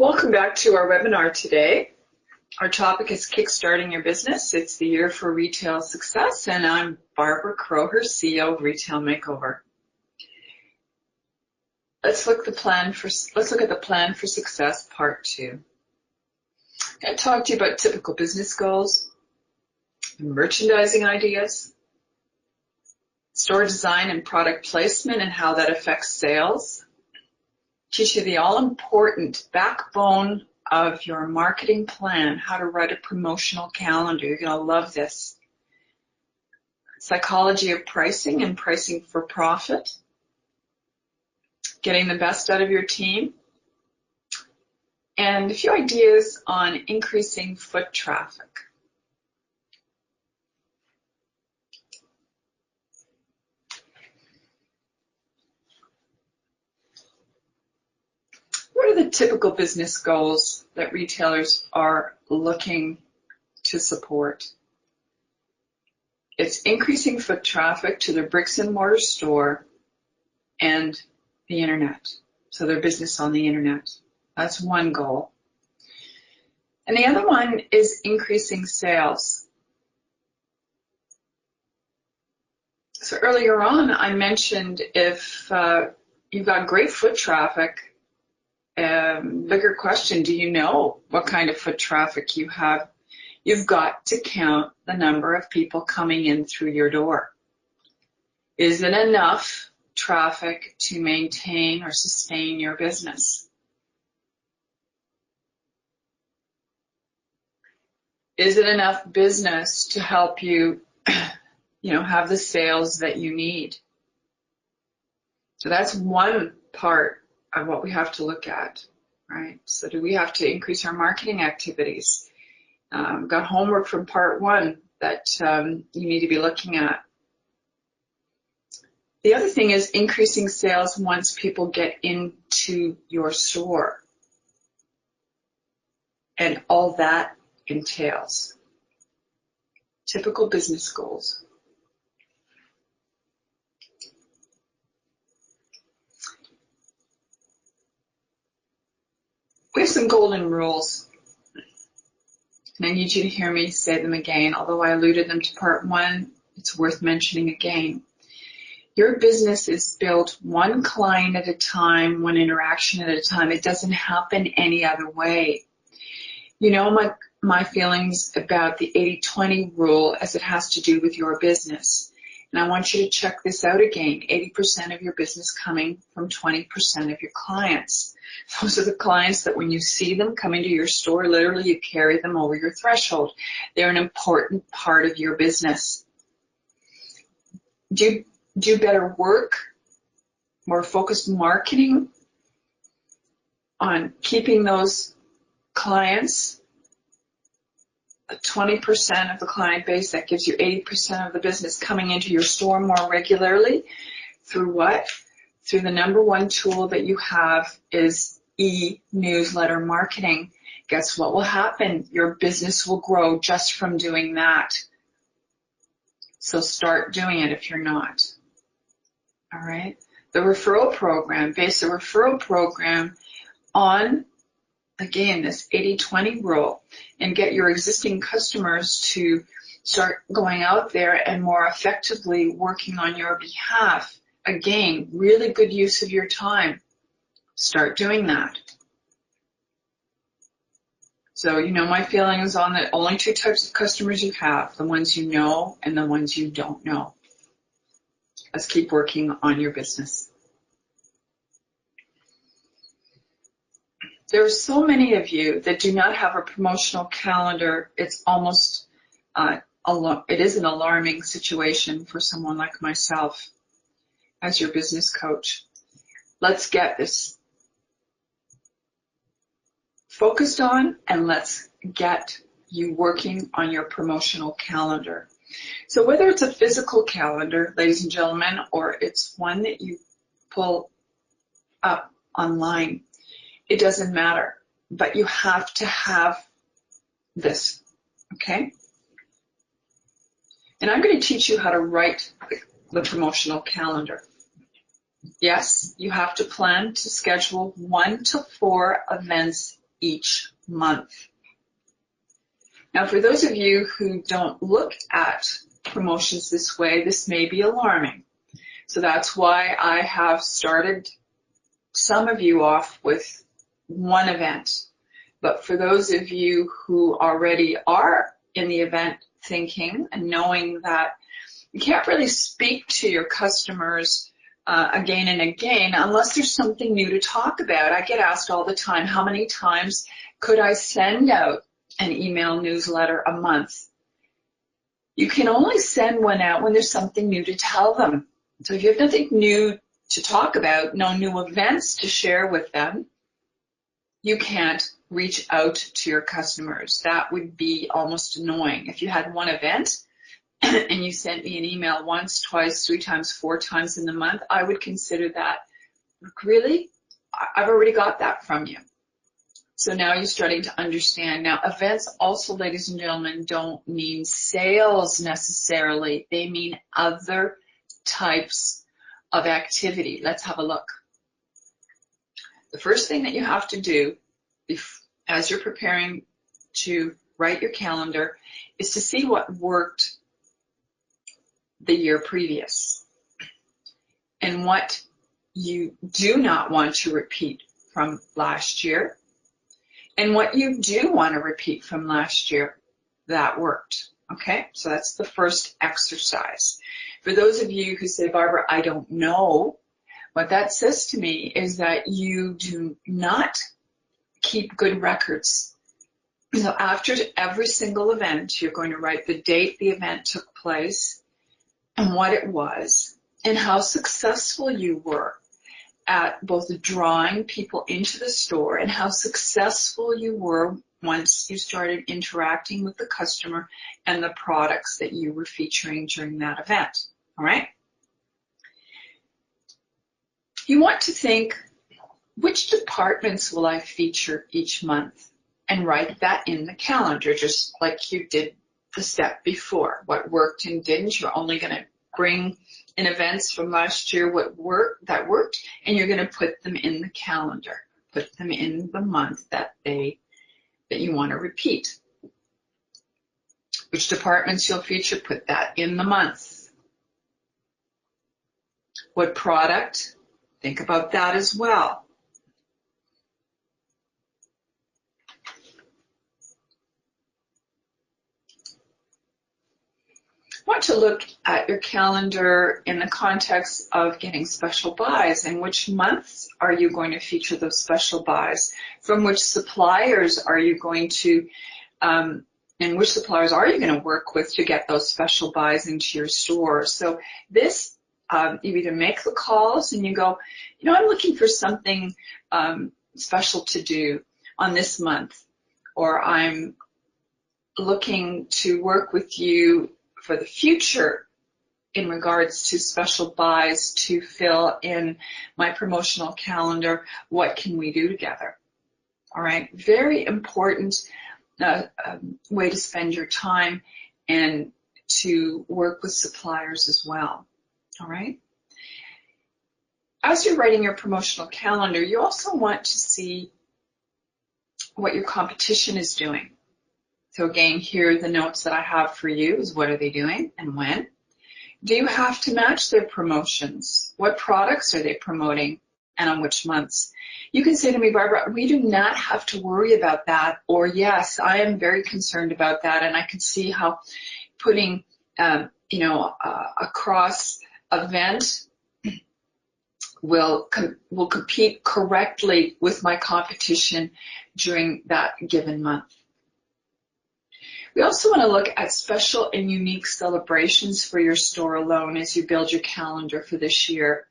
Welcome back to our webinar today. Our topic is Kickstarting Your Business. It's the year for retail success, and I'm Barbara Crowhurst, CEO of Retail Makeover. Let's look at the plan for success, part 2. I'm going to talk to you about typical business goals, merchandising ideas, store design and product placement and how that affects sales. Teach you the all-important backbone of your marketing plan, how to write a promotional calendar. You're going to love this. Psychology of pricing and pricing for profit. Getting the best out of your team. And a few ideas on increasing foot traffic. What are the typical business goals that retailers are looking to support? It's increasing foot traffic to their bricks and mortar store and the internet, so their business on the internet. That's one goal. And the other one is increasing sales. So earlier on, I mentioned if you've got great foot traffic, bigger question, do you know what kind of foot traffic you have? You've got to count the number of people coming in through your door. Is it enough traffic to maintain or sustain your business? Is it enough business to help you, have the sales that you need? So that's one part of what we have to look at, right? So do we have to increase our marketing activities? Got homework from part 1 that you need to be looking at. The other thing is increasing sales once people get into your store. And all that entails. Typical business goals. We have some golden rules, and I need you to hear me say them again. Although I alluded them to part 1, it's worth mentioning again. Your business is built one client at a time, one interaction at a time. It doesn't happen any other way. You know my feelings about the 80-20 rule as it has to do with your business. And I want you to check this out again. 80% of your business coming from 20% of your clients. Those are the clients that when you see them come into your store, literally you carry them over your threshold. They're an important part of your business. Do better work, more focused marketing on keeping those clients, 20% of the client base. That gives you 80% of the business coming into your store more regularly. Through what? Through the number one tool that you have is e-newsletter marketing. Guess what will happen? Your business will grow just from doing that. So start doing it if you're not. All right? The referral program, base a referral program on, again, this 80-20 rule, and get your existing customers to start going out there and more effectively working on your behalf. Again, really good use of your time. Start doing that. So you know my feelings on the only 2 types of customers you have, the ones you know and the ones you don't know. Let's keep working on your business. There are so many of you that do not have a promotional calendar. It's almost, it is an alarming situation for someone like myself as your business coach. Let's get this focused on, and let's get you working on your promotional calendar. So whether it's a physical calendar, ladies and gentlemen, or it's one that you pull up online, it doesn't matter, but you have to have this, okay? And I'm going to teach you how to write the promotional calendar. Yes, you have to plan to schedule 1 to 4 events each month. Now, for those of you who don't look at promotions this way, this may be alarming. So that's why I have started some of you off with one event. But for those of you who already are in the event thinking and knowing that you can't really speak to your customers again and again unless there's something new to talk about. I get asked all the time, how many times could I send out an email newsletter a month? You can only send one out when there's something new to tell them. So if you have nothing new to talk about, no new events to share with them, you can't reach out to your customers. That would be almost annoying. If you had one event and you sent me an email once, twice, 3 times, 4 times in the month, I would consider that, really? I've already got that from you. So now you're starting to understand. Now, events also, ladies and gentlemen, don't mean sales necessarily. They mean other types of activity. Let's have a look. The first thing that you have to do as you're preparing to write your calendar is to see what worked the year previous and what you do not want to repeat from last year and what you do want to repeat from last year that worked. Okay, so that's the first exercise. For those of you who say, Barbara, I don't know, what that says to me is that you do not keep good records. So after every single event, you're going to write the date the event took place and what it was and how successful you were at both drawing people into the store and how successful you were once you started interacting with the customer and the products that you were featuring during that event. All right? You want to think, which departments will I feature each month? And write that in the calendar, just like you did the step before. What worked and didn't, you're only going to bring in events from last year that worked, and you're going to put them in the calendar. Put them in the month that you want to repeat. Which departments you'll feature, put that in the month. What product? Think about that as well. I want to look at your calendar in the context of getting special buys and which months are you going to feature those special buys, from which suppliers are you going to, and which suppliers are you going to work with to get those special buys into your store. So this, you either make the calls and you go, I'm looking for something special to do on this month, or I'm looking to work with you for the future in regards to special buys to fill in my promotional calendar. What can we do together? All right, very important way to spend your time and to work with suppliers as well. All right. As you're writing your promotional calendar, you also want to see what your competition is doing. So again, here are the notes that I have for you is what are they doing and when? Do you have to match their promotions? What products are they promoting and on which months? You can say to me, Barbara, we do not have to worry about that, or yes, I am very concerned about that, and I can see how putting, a cross event will compete correctly with my competition during that given month. We also want to look at special and unique celebrations for your store alone as you build your calendar for this year.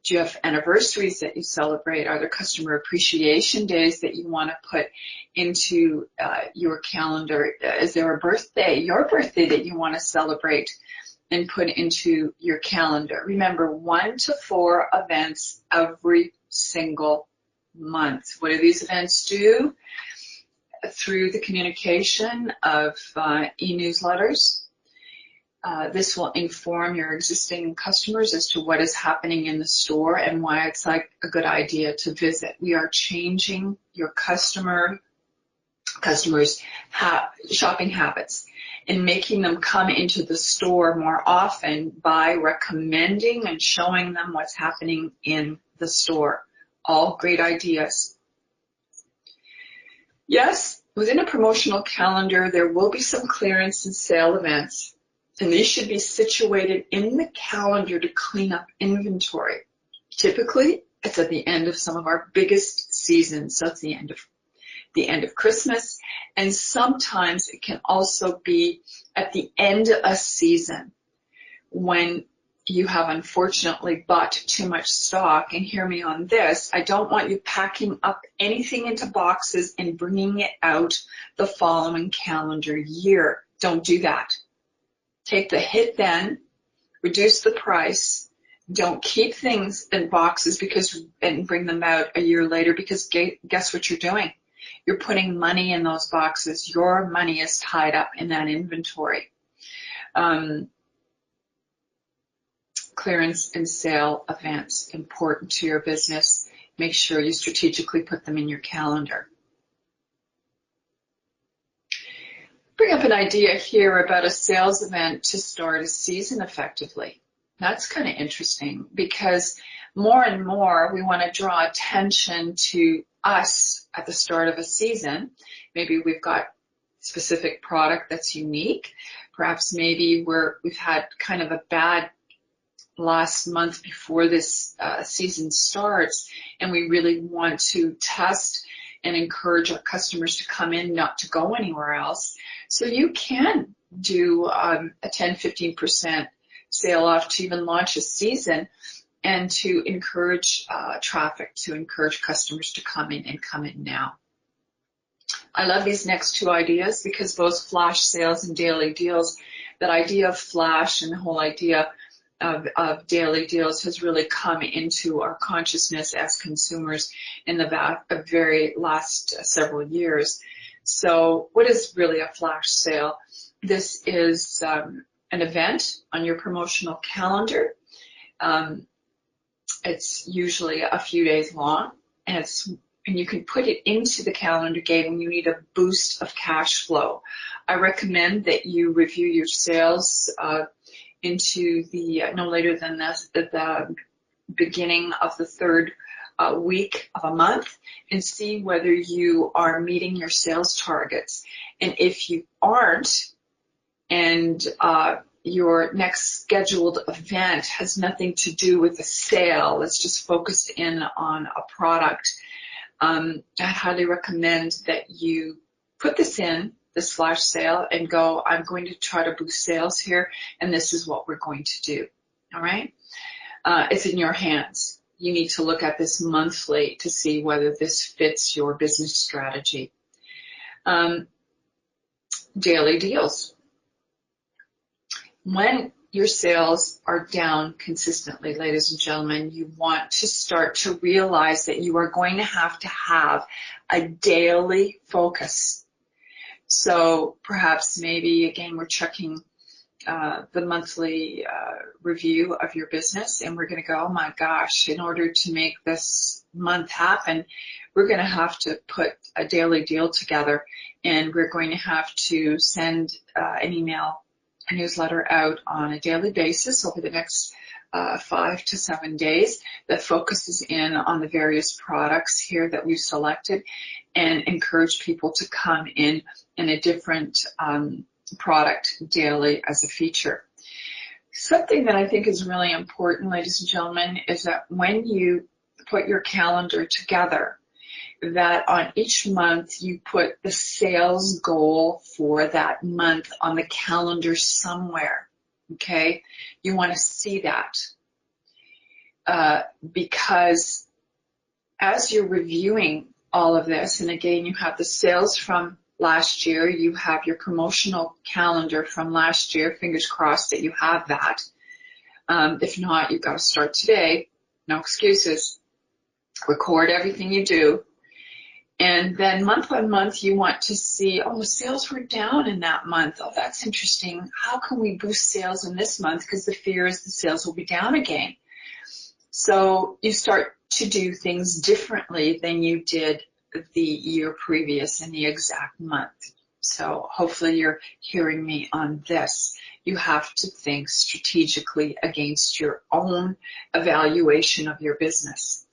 Do you have anniversaries that you celebrate? Are there customer appreciation days that you want to put into your calendar? Is there a birthday, your birthday, that you want to celebrate and put into your calendar? Remember, 1 to 4 events every single month. What do these events do? Through the communication of e-newsletters. This will inform your existing customers as to what is happening in the store and why it's like a good idea to visit. We are changing your customer customers' shopping habits and making them come into the store more often by recommending and showing them what's happening in the store. All great ideas. Yes, within a promotional calendar, there will be some clearance and sale events, and these should be situated in the calendar to clean up inventory. Typically, it's at the end of some of our biggest seasons, so it's the end of Christmas, and sometimes it can also be at the end of a season when you have unfortunately bought too much stock. And hear me on this, I don't want you packing up anything into boxes and bringing it out the following calendar year. Don't do that. Take the hit then, reduce the price. Don't keep things in boxes and bring them out a year later, because guess what you're doing? You're putting money in those boxes. Your money is tied up in that inventory. Clearance and sale events, important to your business. Make sure you strategically put them in your calendar. Bring up an idea here about a sales event to start a season effectively. That's kind of interesting, because more and more we want to draw attention to us at the start of a season. Maybe we've got specific product that's unique. Perhaps maybe we've had kind of a bad last month before this season starts, and we really want to test and encourage our customers to come in, not to go anywhere else. So you can do a 10-15% sale off to even launch a season, and to encourage traffic, to encourage customers to come in and come in now. I love these next two ideas, because both flash sales and daily deals, that idea of flash and the whole idea of daily deals has really come into our consciousness as consumers in the very last several years. So what is really a flash sale? This is an event on your promotional calendar. It's usually a few days long, and you can put it into the calendar game when you need a boost of cash flow. I recommend that you review your sales into the no later than the beginning of the third week of a month, and see whether you are meeting your sales targets. And if you aren't, and your next scheduled event has nothing to do with a sale, it's just focused in on a product, I highly recommend that you put this flash sale, and go, I'm going to try to boost sales here, and this is what we're going to do. All right? It's in your hands. You need to look at this monthly to see whether this fits your business strategy. Daily deals. When your sales are down consistently, ladies and gentlemen, you want to start to realize that you are going to have a daily focus. So perhaps maybe, again, we're checking the monthly review of your business, and we're going to go, oh my gosh, in order to make this month happen, we're going to have to put a daily deal together, and we're going to have to send an email, a newsletter out on a daily basis over the next 5 to 7 days that focuses in on the various products here that we've selected, and encourage people to come in a different product daily as a feature. Something that I think is really important, ladies and gentlemen, is that when you put your calendar together, that on each month you put the sales goal for that month on the calendar somewhere, okay? You want to see that because as you're reviewing all of this, and again, you have the sales from last year, you have your promotional calendar from last year, fingers crossed that you have that. If not, you've got to start today, no excuses. Record everything you do. And then month on month, you want to see, oh, sales were down in that month. Oh, that's interesting. How can we boost sales in this month? Because the fear is the sales will be down again. So you start to do things differently than you did the year previous in the exact month. So hopefully you're hearing me on this. You have to think strategically against your own evaluation of your business.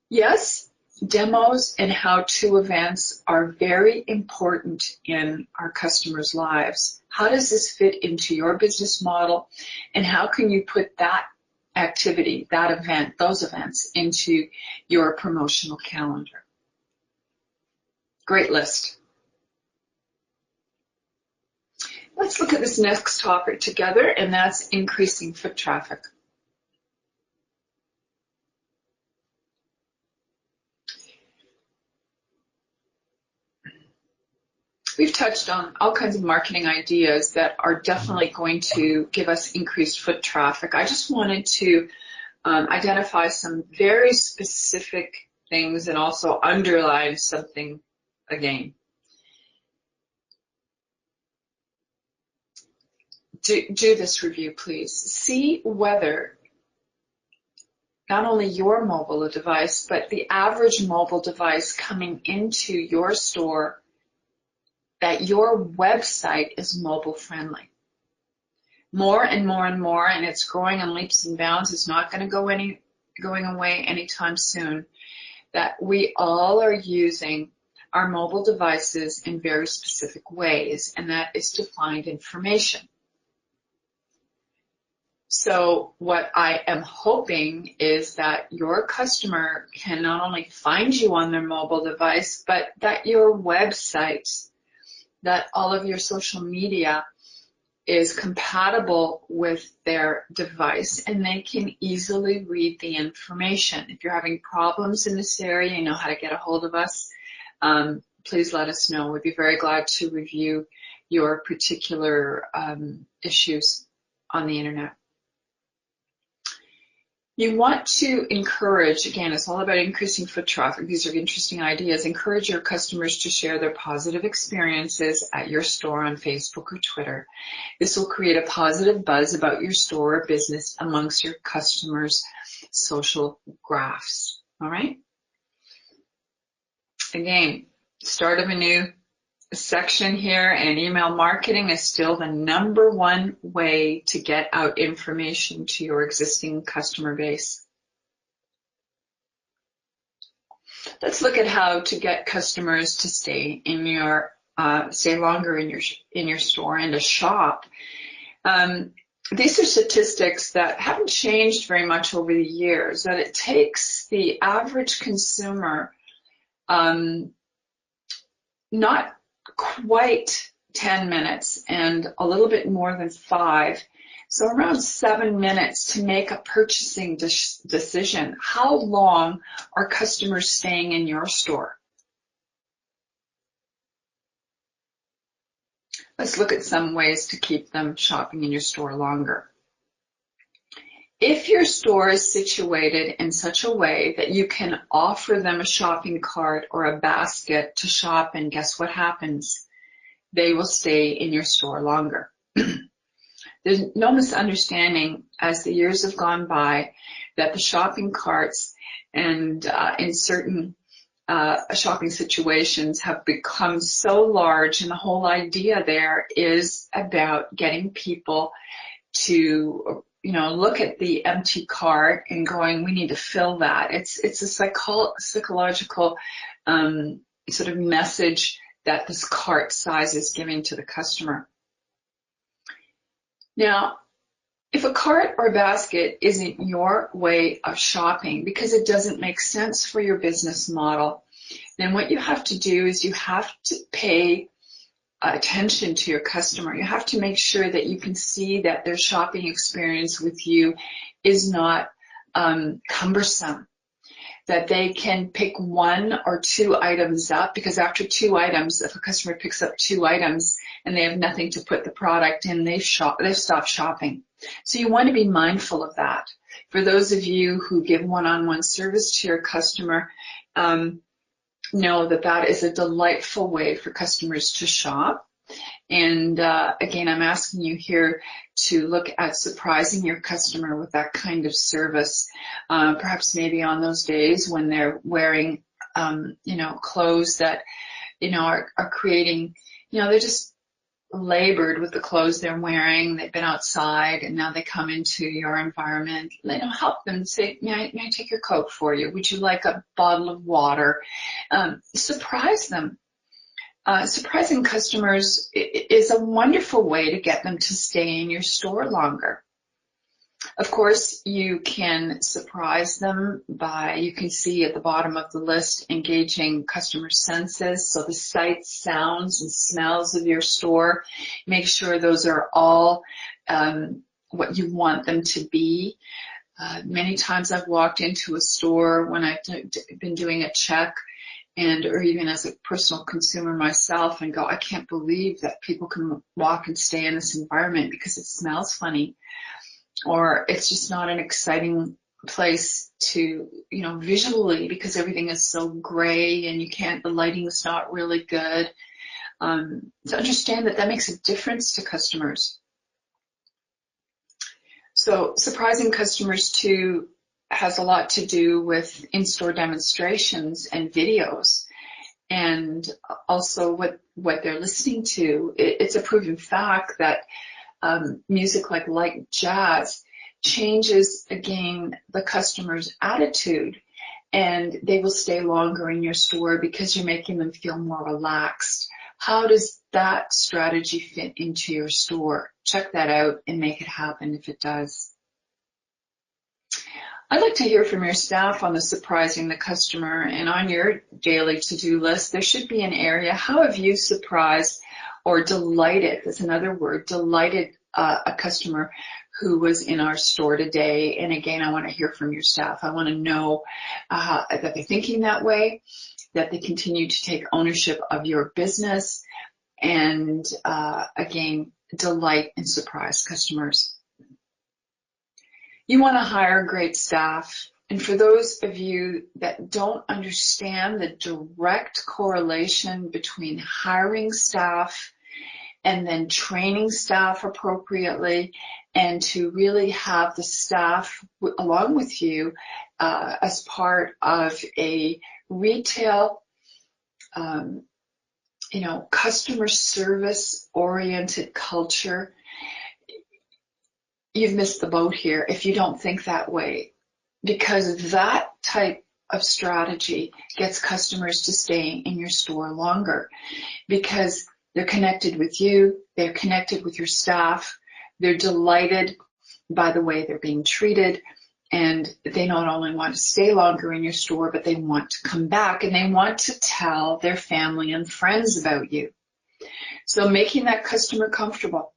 Yes, demos and how-to events are very important in our customers' lives. How does this fit into your business model, and how can you put that activity, that event, those events into your promotional calendar? Great list. Let's look at this next topic together, and that's increasing foot traffic. We've touched on all kinds of marketing ideas that are definitely going to give us increased foot traffic. I just wanted to identify some very specific things and also underline something again. Do this review, please. See whether not only your mobile device, but the average mobile device coming into your store, that your website is mobile friendly. More and more and more, and it's growing in leaps and bounds. It's not going to going away anytime soon, that we all are using our mobile devices in very specific ways, and that is to find information. So what I am hoping is that your customer can not only find you on their mobile device, but that your website, that all of your social media is compatible with their device and they can easily read the information. If you're having problems in this area, you know how to get a hold of us, please let us know. We'd be very glad to review your particular issues on the internet. You want to encourage, again, it's all about increasing foot traffic. These are interesting ideas. Encourage your customers to share their positive experiences at your store on Facebook or Twitter. This will create a positive buzz about your store or business amongst your customers' social graphs. All right? Again, start of a new section here, and email marketing is still the #1 way to get out information to your existing customer base. Let's look at how to get customers to stay in your stay longer in your store and to shop. These are statistics that haven't changed very much over the years, that it takes the average consumer not quite 10 minutes and a little bit more than 5, so around 7 minutes to make a purchasing decision. How long are customers staying in your store? Let's look at some ways to keep them shopping in your store longer. If your store is situated in such a way that you can offer them a shopping cart or a basket to shop in, guess what happens? They will stay in your store longer. There's no misunderstanding as the years have gone by that the shopping carts and in certain shopping situations have become so large, and the whole idea there is about getting people to look at the empty cart and going, we need to fill that. It's a psychological sort of message that this cart size is giving to the customer. Now, if a cart or basket isn't your way of shopping because it doesn't make sense for your business model, then what you have to do is you have to pay attention to your customer. You have to make sure that you can see that their shopping experience with you is not cumbersome, that they can pick 1 or 2 items up, because after 2 items, if a customer picks up 2 items and they have nothing to put the product in, they've stopped shopping. So you want to be mindful of that. For those of you who give one-on-one service to your customer, know that that is a delightful way for customers to shop. And again, I'm asking you here to look at surprising your customer with that kind of service. Perhaps maybe on those days when they're wearing, clothes that, are creating, they're just labored with the clothes they're wearing. They've been outside and now they come into your environment. Help them. Say, may I take your coat for you? Would you like a bottle of water? Surprise them. Surprising customers is a wonderful way to get them to stay in your store longer. Of course, you can surprise them by, you can see at the bottom of the list, engaging customer senses. So the sights, sounds, and smells of your store. Make sure those are all what you want them to be. Many times I've walked into a store when I've been doing a check, or even as a personal consumer myself, and go, I can't believe that people can walk and stay in this environment because it smells funny, or it's just not an exciting place to, visually, because everything is so gray and the lighting is not really good. To understand that makes a difference to customers. So surprising customers too has a lot to do with in-store demonstrations and videos, and also what they're listening to. It's a proven fact that music like light jazz changes, again, the customer's attitude, and they will stay longer in your store because you're making them feel more relaxed. How does that strategy fit into your store? Check that out and make it happen if it does. I'd like to hear from your staff on the surprising the customer, and on your daily to-do list, there should be an area. How have you surprised or delighted, that's another word, delighted a customer who was in our store today? And again, I want to hear from your staff. I want to know that they're thinking that way, that they continue to take ownership of your business, and again, delight and surprise customers. You want to hire great staff. And for those of you that don't understand the direct correlation between hiring staff and then training staff appropriately, and to really have the staff along with you as part of a retail, customer service oriented culture, you've missed the boat here if you don't think that way, because that type of strategy gets customers to stay in your store longer, because they're connected with you, they're connected with your staff, they're delighted by the way they're being treated, and they not only want to stay longer in your store, but they want to come back and they want to tell their family and friends about you. So making that customer comfortable,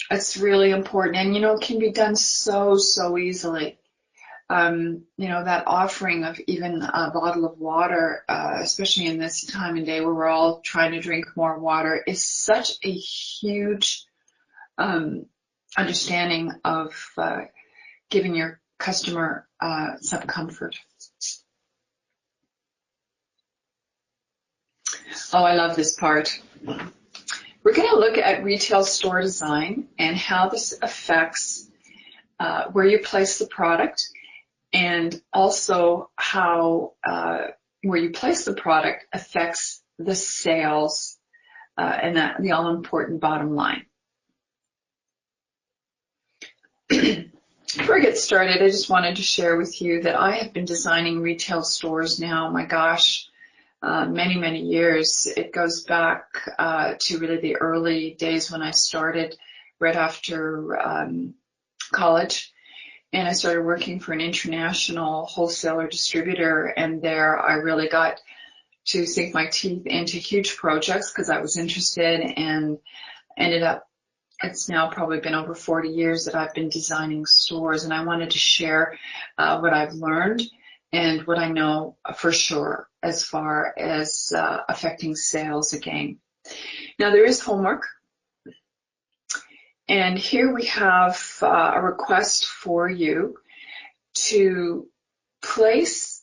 it's really important, and it can be done so easily. That offering of even a bottle of water, especially in this time and day where we're all trying to drink more water, is such a huge understanding of giving your customer some comfort. Oh, I love this part. We're going to look at retail store design and how this affects where you place the product, and also how where you place the product affects the sales and the all-important bottom line. Before I get started, I just wanted to share with you that I have been designing retail stores now, my gosh, many years. It goes back to really the early days when I started right after college, and I started working for an international wholesaler distributor, and there I really got to sink my teeth into huge projects because I was interested, and ended up, it's now probably been over 40 years that I've been designing stores, and I wanted to share what I've learned and what I know for sure as far as affecting sales again. Now, there is homework, and here we have a request for you to place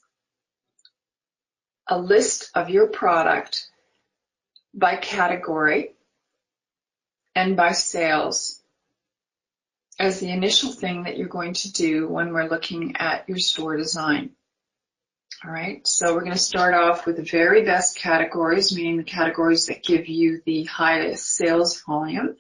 a list of your product by category and by sales as the initial thing that you're going to do when we're looking at your store design. All right, so we're going to start off with the very best categories, meaning the categories that give you the highest sales volume.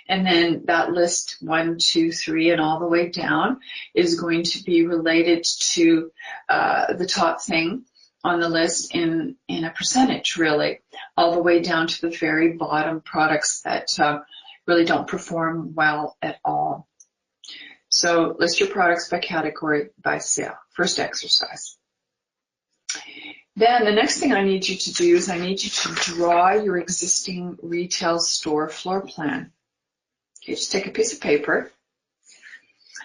And then that list 1, 2, 3, and all the way down is going to be related to the top thing on the list in a percentage, really, all the way down to the very bottom products that really don't perform well at all. So list your products by category, by sale. First exercise. Then the next thing I need you to do is I need you to draw your existing retail store floor plan. Okay, just take a piece of paper.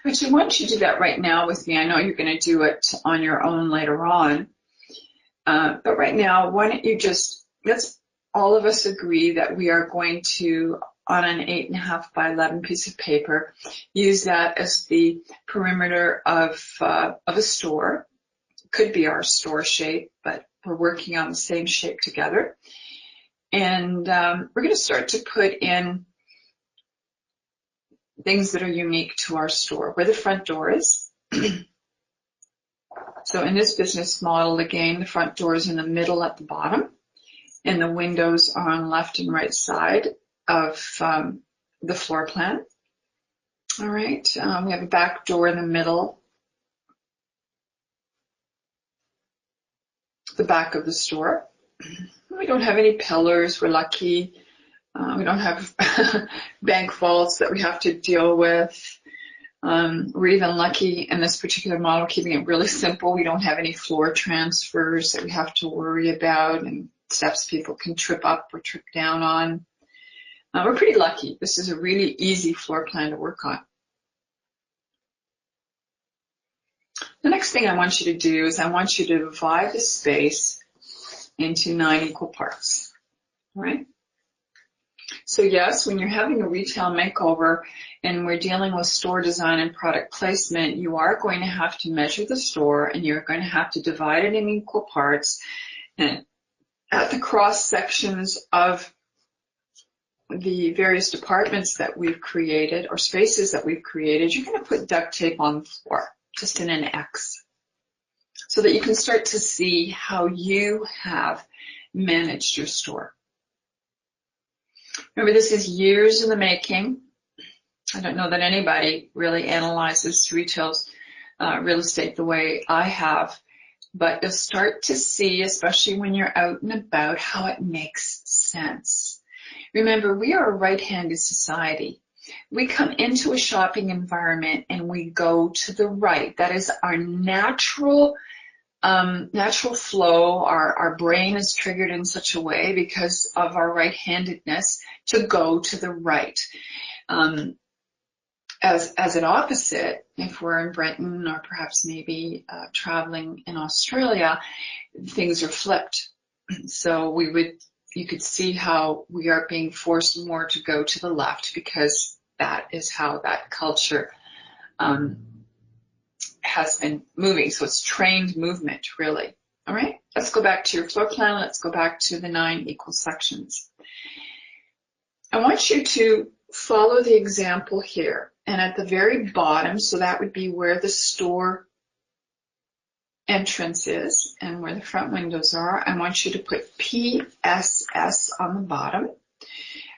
Actually, why don't you do that right now with me? I know you're going to do it on your own later on. But right now, why don't you just, let's all of us agree that we are going to, on an 8.5 by 11 piece of paper, use that as the perimeter of a store. It could be our store shape, but we're working on the same shape together. And we're going to start to put in things that are unique to our store, where the front door is. So in this business model, again, the front door is in the middle at the bottom, and the windows are on left and right side of the floor plan. All right, we have a back door in the middle, the back of the store. We don't have any pillars, we're lucky. We don't have bank vaults that we have to deal with. We're even lucky in this particular model, keeping it really simple. We don't have any floor transfers that we have to worry about and steps people can trip up or trip down on. We're pretty lucky. This is a really easy floor plan to work on. The next thing I want you to do is I want you to divide the space into 9 equal parts. All right? So yes, when you're having a retail makeover and we're dealing with store design and product placement, you are going to have to measure the store and you're going to have to divide it in equal parts. And at the cross sections of the various departments that we've created or spaces that we've created, you're going to put duct tape on the floor, just in an X, so that you can start to see how you have managed your store. Remember, this is years in the making. I don't know that anybody really analyzes retail real estate the way I have, but you'll start to see, especially when you're out and about, how it makes sense. Remember, we are a right-handed society. We come into a shopping environment and we go to the right. That is our natural flow. Our brain is triggered in such a way because of our right-handedness to go to the right. As an opposite, if we're in Britain or perhaps maybe traveling in Australia, things are flipped. So you could see how we are being forced more to go to the left because that is how that culture has been moving. So it's trained movement, really. All right, let's go back to your floor plan. Let's go back to the 9 equal sections. I want you to follow the example here. And at the very bottom, so that would be where the store entrance is and where the front windows are, I want you to put PSS on the bottom.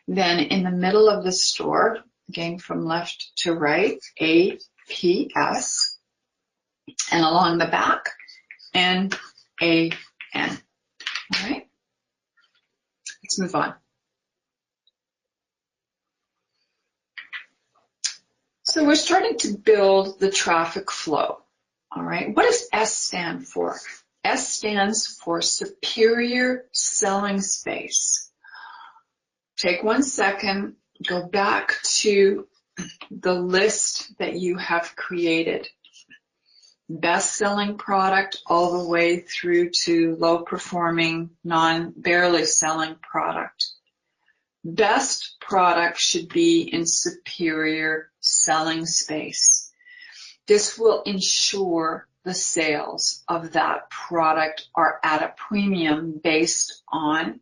Then in the middle of the store, again from left to right, APS. And along the back, NAN. All right? Let's move on. So we're starting to build the traffic flow. All right? What does S stand for? S stands for superior selling space. Take 1 second, go back to the list that you have created. Best-selling product all the way through to low-performing, barely selling product. Best product should be in superior selling space. This will ensure the sales of that product are at a premium based on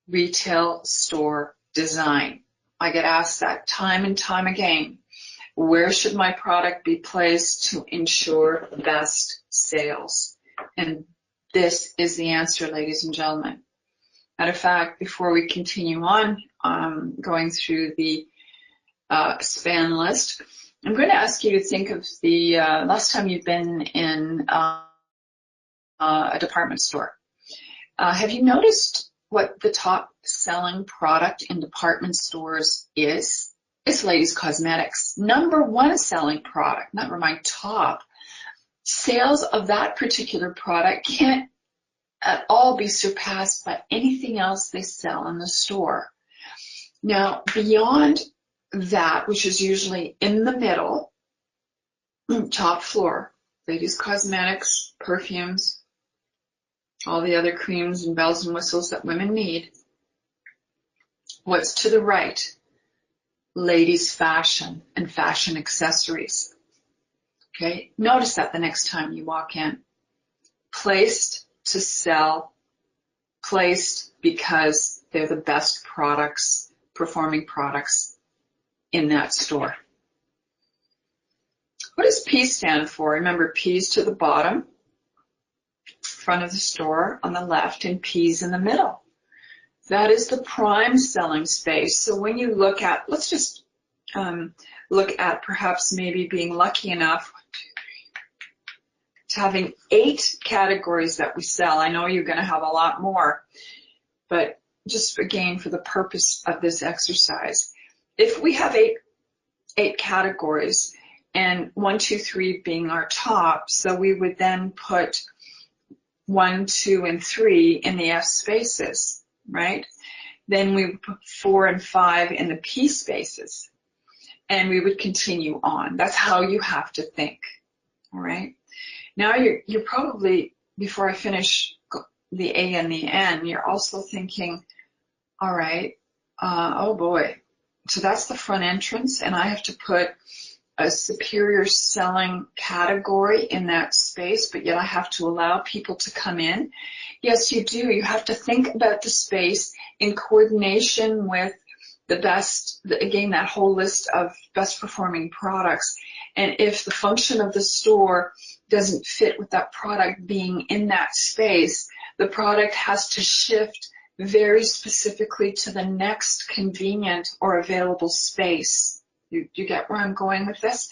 retail store design. I get asked that time and time again. Where should my product be placed to ensure best sales? And this is the answer, ladies and gentlemen. Matter of fact, before we continue on going through the span list, I'm going to ask you to think of the last time you've been in a department store. Have you noticed what the top selling product in department stores is? It's ladies' cosmetics. #1 selling product, never mind top. Sales of that particular product can't at all be surpassed by anything else they sell in the store. Now, beyond that, which is usually in the middle, top floor, ladies' cosmetics, perfumes, all the other creams and bells and whistles that women need. What's to the right? Ladies' fashion and fashion accessories. Okay, notice that the next time you walk in. Placed to sell, placed because they're the best products, performing products in that store. What does P stand for? Remember, P's to the bottom, front of the store on the left, and P's in the middle. That is the prime selling space. So when you look at, let's just look at perhaps maybe being lucky enough to having 8 categories that we sell. I know you're going to have a lot more, but just again for the purpose of this exercise, if we have eight categories and 1, 2, 3 being our top, so we would then put 1, 2, and 3 in the F spaces. Right? Then we would put 4 and 5 in the P spaces, and we would continue on. That's how you have to think. All right. Now you're probably, before I finish the A and the N, you're also thinking, all right, oh boy. So that's the front entrance, and I have to put a superior selling category in that space, but yet I have to allow people to come in. Yes, you do. You have to think about the space in coordination with the best, again, that whole list of best performing products. And if the function of the store doesn't fit with that product being in that space, the product has to shift very specifically to the next convenient or available space. You get where I'm going with this?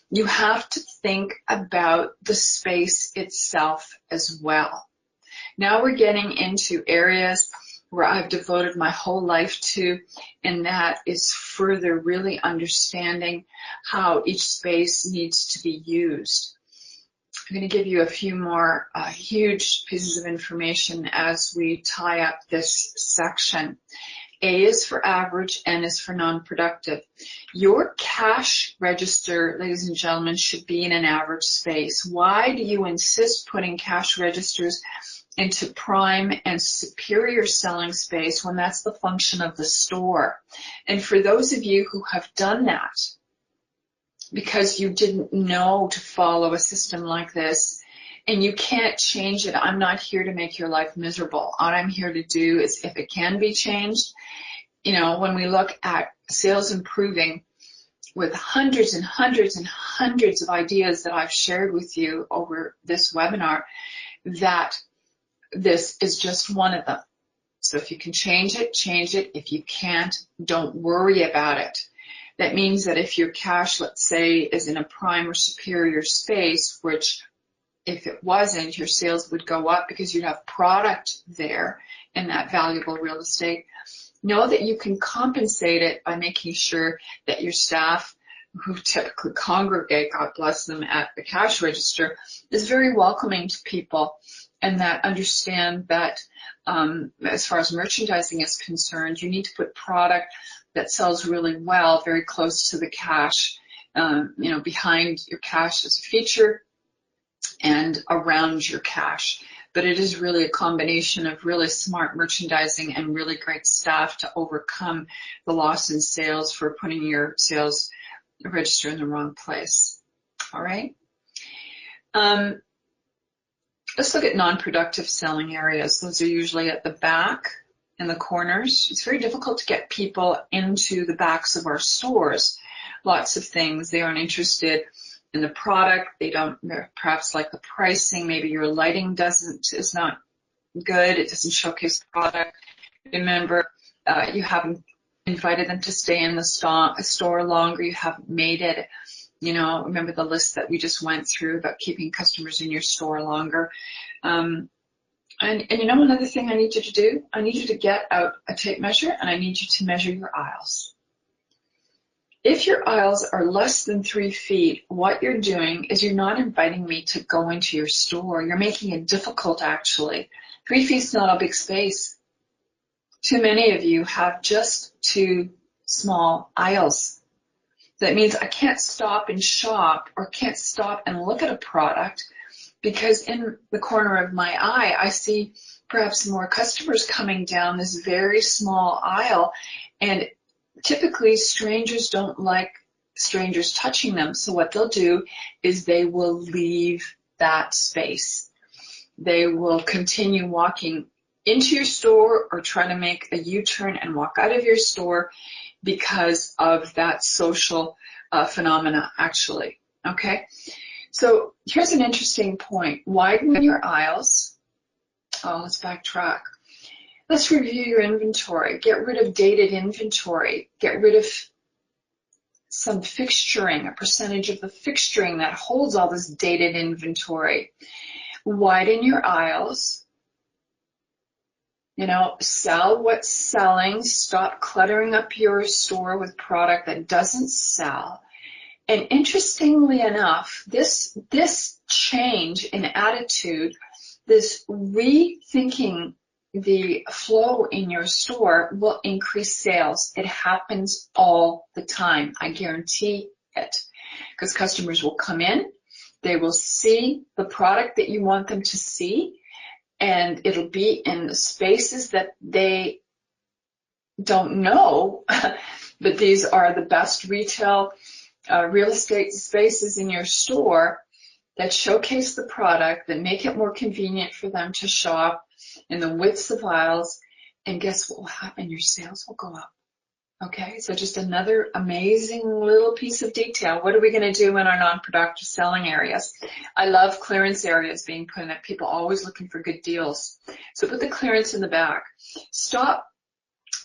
You have to think about the space itself as well. Now we're getting into areas where I've devoted my whole life to, and that is further really understanding how each space needs to be used. I'm going to give you a few more huge pieces of information as we tie up this section. A is for average, N is for non-productive. Your cash register, ladies and gentlemen, should be in an average space. Why do you insist putting cash registers into prime and superior selling space when that's the function of the store? And for those of you who have done that because you didn't know to follow a system like this, and you can't change it, I'm not here to make your life miserable. All I'm here to do is, if it can be changed, you know, when we look at sales improving with hundreds and hundreds and hundreds of ideas that I've shared with you over this webinar, that this is just one of them. So if you can change it, change it. If you can't, don't worry about it. That means that if your cash, let's say, is in a prime or superior space, which if it wasn't, your sales would go up because you'd have product there in that valuable real estate. Know that you can compensate it by making sure that your staff, who typically congregate, God bless them, at the cash register, is very welcoming to people, and that understand that as far as merchandising is concerned, you need to put product that sells really well very close to the cash, behind your cash as a feature and around your cash. But it is really a combination of really smart merchandising and really great staff to overcome the loss in sales for putting your sales register in the wrong place. All right. Let's look at non-productive selling areas. Those are usually at the back in the corners. It's very difficult to get people into the backs of our stores. Lots of things. They aren't interested in the product. They don't perhaps like the pricing. Maybe your lighting is not good. It doesn't showcase the product. Remember, you haven't invited them to stay in the store longer. You haven't made it. Remember the list that we just went through about keeping customers in your store longer. And another thing I need you to do, I need you to get out a tape measure and I need you to measure your aisles. If your aisles are less than 3 feet, what you're doing is you're not inviting me to go into your store. You're making it difficult, actually. 3 feet's not a big space. Too many of you have just too small aisles. That means I can't stop and shop or can't stop and look at a product because in the corner of my eye, I see perhaps more customers coming down this very small aisle, and typically strangers don't like strangers touching them. So what they'll do is they will leave that space. They will continue walking into your store or try to make a U-turn and walk out of your store because of that social phenomena, actually. Okay? So here's an interesting point. Widen your aisles. Oh, let's backtrack. Let's review your inventory. Get rid of dated inventory. Get rid of some fixturing, a percentage of the fixturing that holds all this dated inventory. Widen your aisles. Sell what's selling. Stop cluttering up your store with product that doesn't sell. And interestingly enough, this change in attitude, this rethinking the flow in your store will increase sales. It happens all the time. I guarantee it. Because customers will come in, they will see the product that you want them to see, and it'll be in the spaces that they don't know, but these are the best retail real estate spaces in your store that showcase the product, that make it more convenient for them to shop in the widths of aisles, and guess what will happen? Your sales will go up. Okay, so just another amazing little piece of detail. What are we going to do in our non-productive selling areas? I love clearance areas being put in it. People are always looking for good deals. So put the clearance in the back. Stop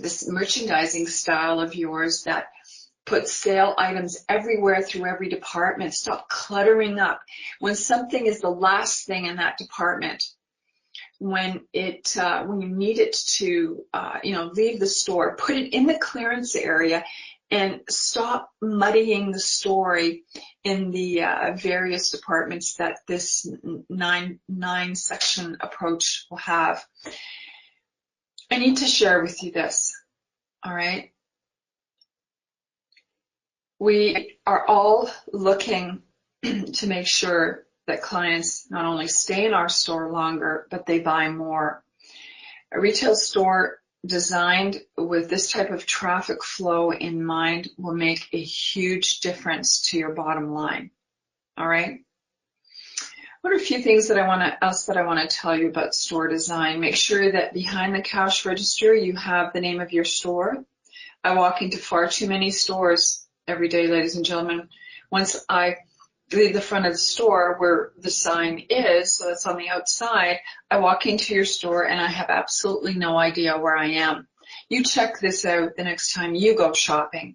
this merchandising style of yours that puts sale items everywhere through every department. Stop cluttering up. When something is the last thing in that department, when you need it to leave the store, put it in the clearance area and stop muddying the story in the various departments that this nine section approach will have. I need to share with you this, all right? We are all looking to make sure that clients not only stay in our store longer, but they buy more. A retail store designed with this type of traffic flow in mind will make a huge difference to your bottom line. All right? What are a few things that I want to tell you about store design? Make sure that behind the cash register you have the name of your store. I walk into far too many stores every day, ladies and gentlemen. Once I leave the front of the store where the sign is, so it's on the outside, I walk into your store and I have absolutely no idea where I am. You check this out the next time you go shopping.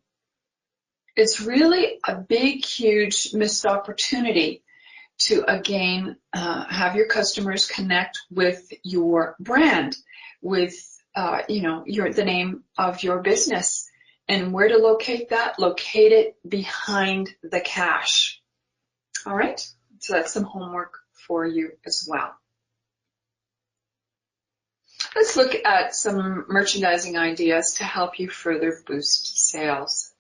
It's really a big, huge missed opportunity to, again, have your customers connect with your brand, with, the name of your business. And where to locate that? Locate it behind the cash. All right, so that's some homework for you as well. Let's look at some merchandising ideas to help you further boost sales.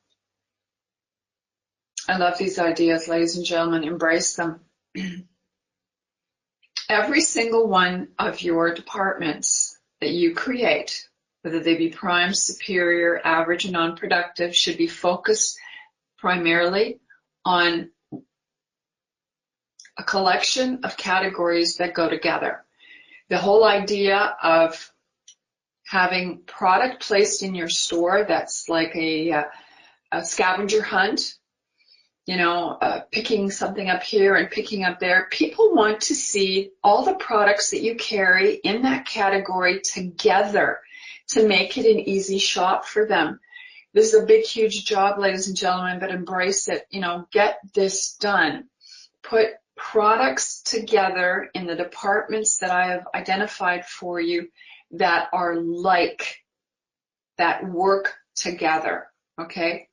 I love these ideas, ladies and gentlemen. Embrace them. Every single one of your departments that you create, whether they be prime, superior, average, and non-productive, should be focused primarily on a collection of categories that go together. The whole idea of having product placed in your store that's like a scavenger hunt, picking something up here and picking up there. People want to see all the products that you carry in that category together to make it an easy shop for them. This is a big, huge job, ladies and gentlemen, but embrace it. Get this done. Put products together in the departments that I have identified for you that are like, that work together, okay?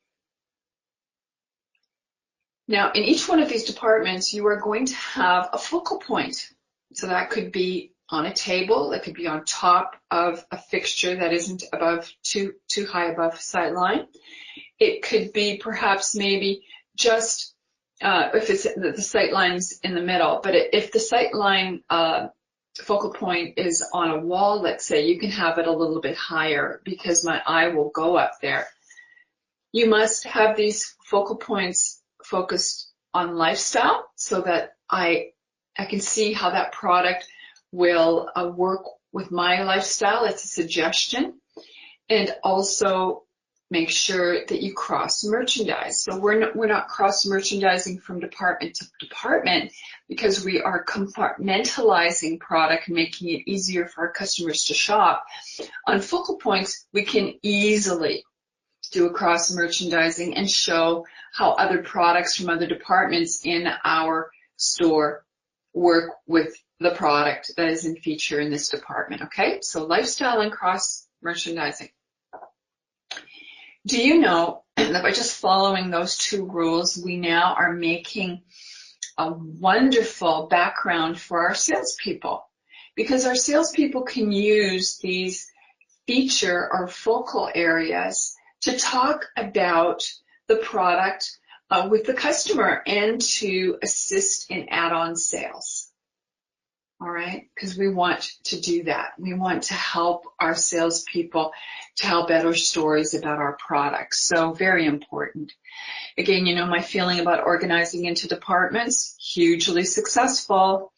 Now, in each one of these departments, you are going to have a focal point. So that could be on a table, it could be on top of a fixture that isn't above too high above sight line. It could be perhaps maybe just if it's the sight line's in the middle, but if the sight line focal point is on a wall, let's say, you can have it a little bit higher because my eye will go up there. You must have these focal points focused on lifestyle so that I can see how that product will work with my lifestyle. It's a suggestion. And also make sure that you cross merchandise. So we're not cross merchandising from department to department because we are compartmentalizing product and making it easier for our customers to shop. On focal points, we can easily do a cross merchandising and show how other products from other departments in our store work with the product that is in feature in this department, okay? So lifestyle and cross merchandising. Do you know that by just following those two rules, we now are making a wonderful background for our salespeople? Because our salespeople can use these feature or focal areas to talk about the product with the customer and to assist in add-on sales. All right, because we want to do that. We want to help our salespeople tell better stories about our products. So very important. Again, my feeling about organizing into departments, hugely successful.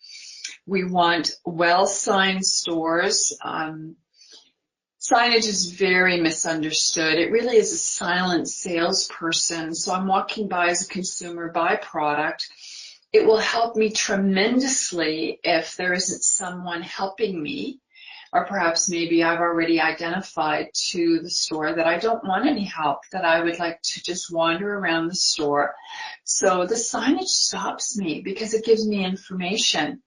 We want well-signed stores. Signage is very misunderstood. It really is a silent salesperson. So I'm walking by as a consumer, buy product. It will help me tremendously if there isn't someone helping me, or perhaps maybe I've already identified to the store that I don't want any help, that I would like to just wander around the store. So the signage stops me because it gives me information.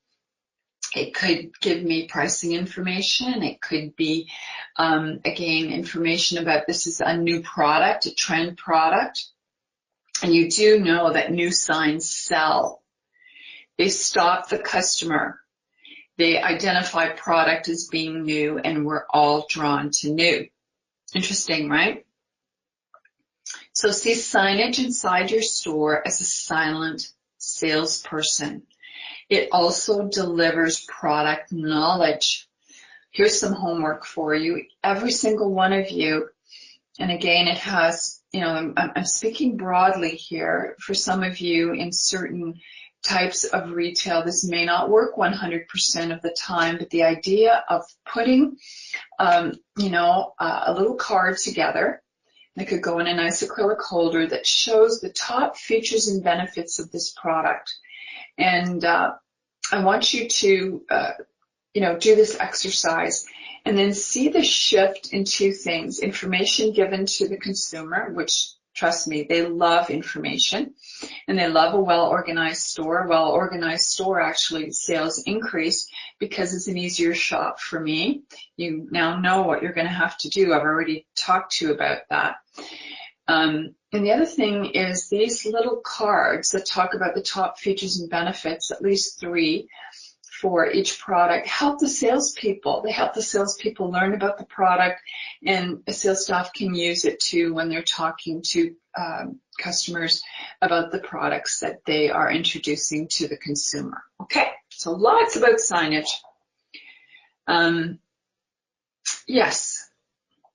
It could give me pricing information. It could be, again, information about this is a new product, a trend product. And you do know that new signs sell. They stop the customer. They identify product as being new, and we're all drawn to new. Interesting, right? So see signage inside your store as a silent salesperson. It also delivers product knowledge. Here's some homework for you. Every single one of you, and again, it has, I'm speaking broadly here. For some of you in certain types of retail, this may not work 100% of the time, but the idea of putting, a little card together that could go in a nice acrylic holder that shows the top features and benefits of this product. And I want you to, do this exercise and then see the shift in two things: information given to the consumer, which, trust me, they love information, and they love a well-organized store. A well-organized store, actually, sales increase because it's an easier shop for me. You now know what you're going to have to do. I've already talked to you about that. And the other thing is these little cards that talk about the top features and benefits, at least 3 for each product, help the salespeople. They help the salespeople learn about the product, and the sales staff can use it too when they're talking to customers about the products that they are introducing to the consumer. Okay, so lots about signage. Yes,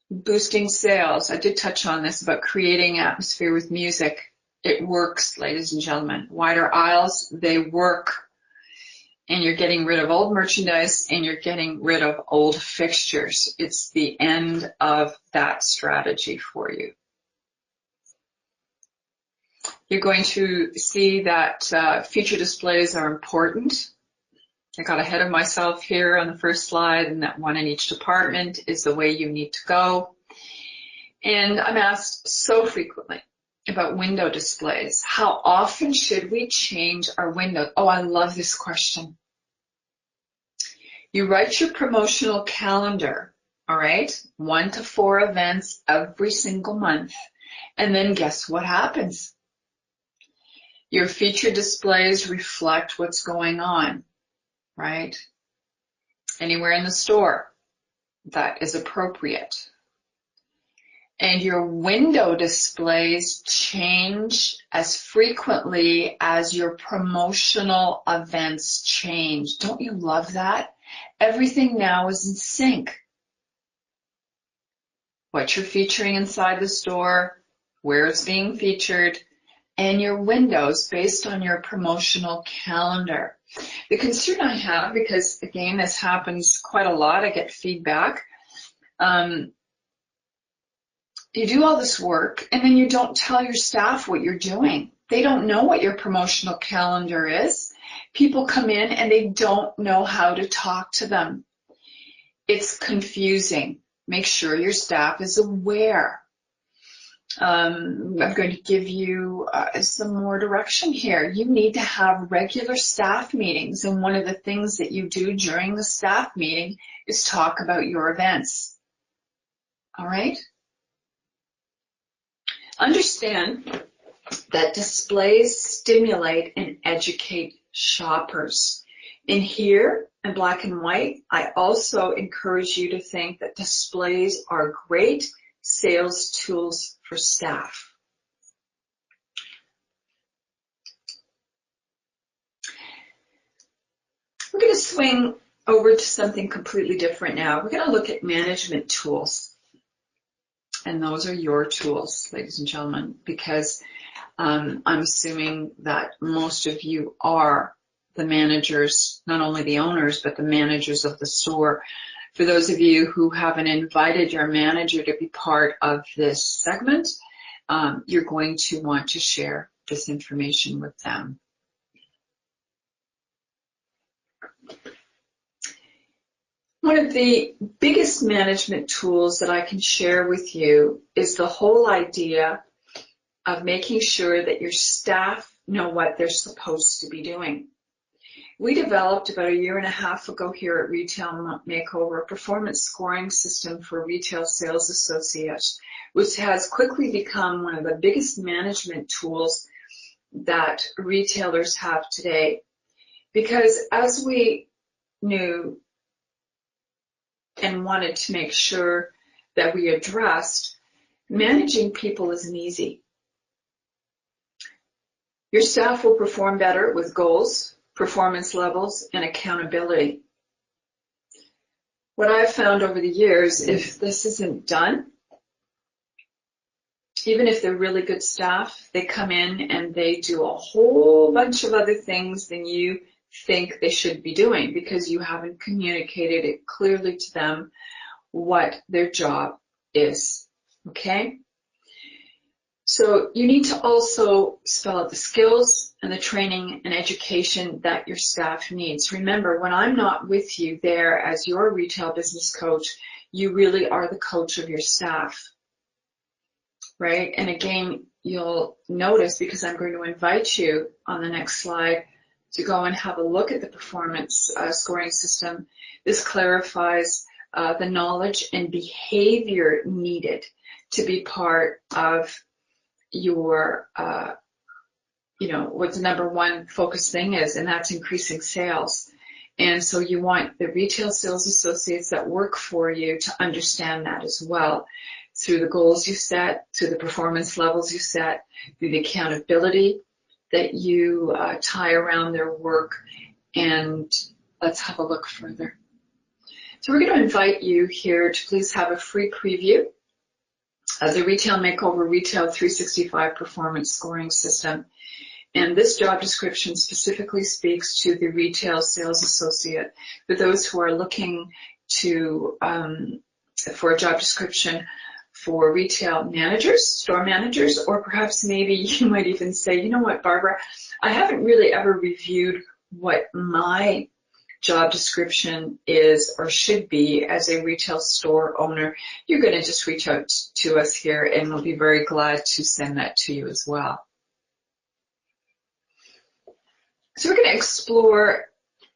boosting sales. I did touch on this about creating atmosphere with music. It works, ladies and gentlemen. Wider aisles, they work. and you're getting rid of old merchandise, and you're getting rid of old fixtures. It's the end of that strategy for you. You're going to see that feature displays are important. I got ahead of myself here on the first slide, and that one in each department is the way you need to go. And I'm asked so frequently about window displays. How often should we change our window? Oh, I love this question. You write your promotional calendar, all right? 1 to 4 events every single month. And then guess what happens? Your feature displays reflect what's going on, right? Anywhere in the store that is appropriate. And your window displays change as frequently as your promotional events change. Don't you love that? Everything now is in sync. What you're featuring inside the store, where it's being featured, and your windows based on your promotional calendar. The concern I have, because again, this happens quite a lot, I get feedback. You do all this work and then you don't tell your staff what you're doing. They don't know what your promotional calendar is. People come in and they don't know how to talk to them. It's confusing. Make sure your staff is aware. I'm going to give you some more direction here. You need to have regular staff meetings, and one of the things that you do during the staff meeting is talk about your events. All right? Understand that displays stimulate and educate shoppers. In here, in black and white, I also encourage you to think that displays are great sales tools for staff. We're going to swing over to something completely different now. We're going to look at management tools. And those are your tools, ladies and gentlemen, because I'm assuming that most of you are the managers, not only the owners, but the managers of the store. For those of you who haven't invited your manager to be part of this segment, you're going to want to share this information with them. One of the biggest management tools that I can share with you is the whole idea of making sure that your staff know what they're supposed to be doing. We developed about 1.5 years ago here at Retail Makeover a performance scoring system for retail sales associates, which has quickly become one of the biggest management tools that retailers have today. Because as we knew and wanted to make sure that we addressed, managing people isn't easy. Your staff will perform better with goals, performance levels, and accountability. What I've found over the years, if this isn't done, even if they're really good staff, they come in and they do a whole bunch of other things than you think they should be doing because you haven't communicated it clearly to them what their job is, okay? So you need to also spell out the skills and the training and education that your staff needs. Remember, when I'm not with you there as your retail business coach, you really are the coach of your staff, right? And again, you'll notice, because I'm going to invite you on the next slide to go and have a look at the performance scoring system. This clarifies the knowledge and behavior needed to be part of your, what the number one focus thing is, and that's increasing sales. And so you want the retail sales associates that work for you to understand that as well, through the goals you set, through the performance levels you set, through the accountability that you tie around their work. And let's have a look further. So we're going to invite you here to please have a free preview of the Retail Makeover Retail 365 Performance Scoring System. And this job description specifically speaks to the retail sales associate. For those who are looking to for a job description for retail managers, store managers, or perhaps maybe you might even say, you know what, Barbara, I haven't really ever reviewed what my job description is or should be as a retail store owner. You're going to just reach out to us here and we'll be very glad to send that to you as well. So we're going to explore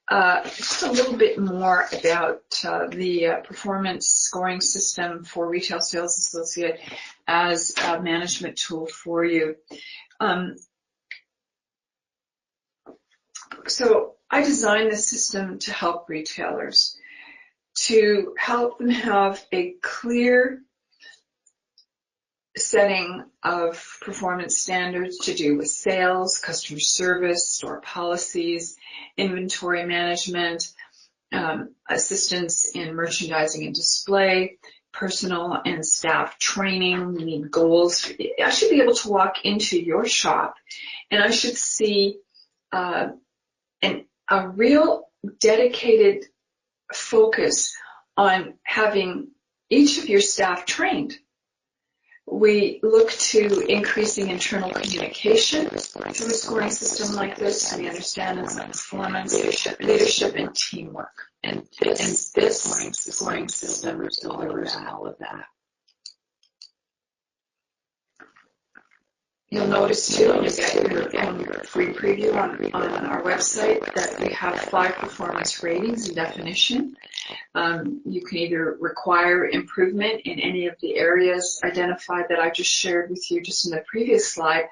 just a little bit more about the performance scoring system for retail sales associate as a management tool for you. So I designed this system to help retailers, to help them have a clear setting of performance standards to do with sales, customer service, store policies, inventory management, assistance in merchandising and display, personal and staff training. We need goals. I should be able to walk into your shop and I should see a real dedicated focus on having each of your staff trained. We look to increasing internal communication through a scoring system like this. We understand it's performance, leadership, and teamwork. And this scoring system delivers all of that. You'll notice too, you get your free preview on our website that we have 5 performance ratings and definition. You can either require improvement in any of the areas identified that I just shared with you just in the previous slide,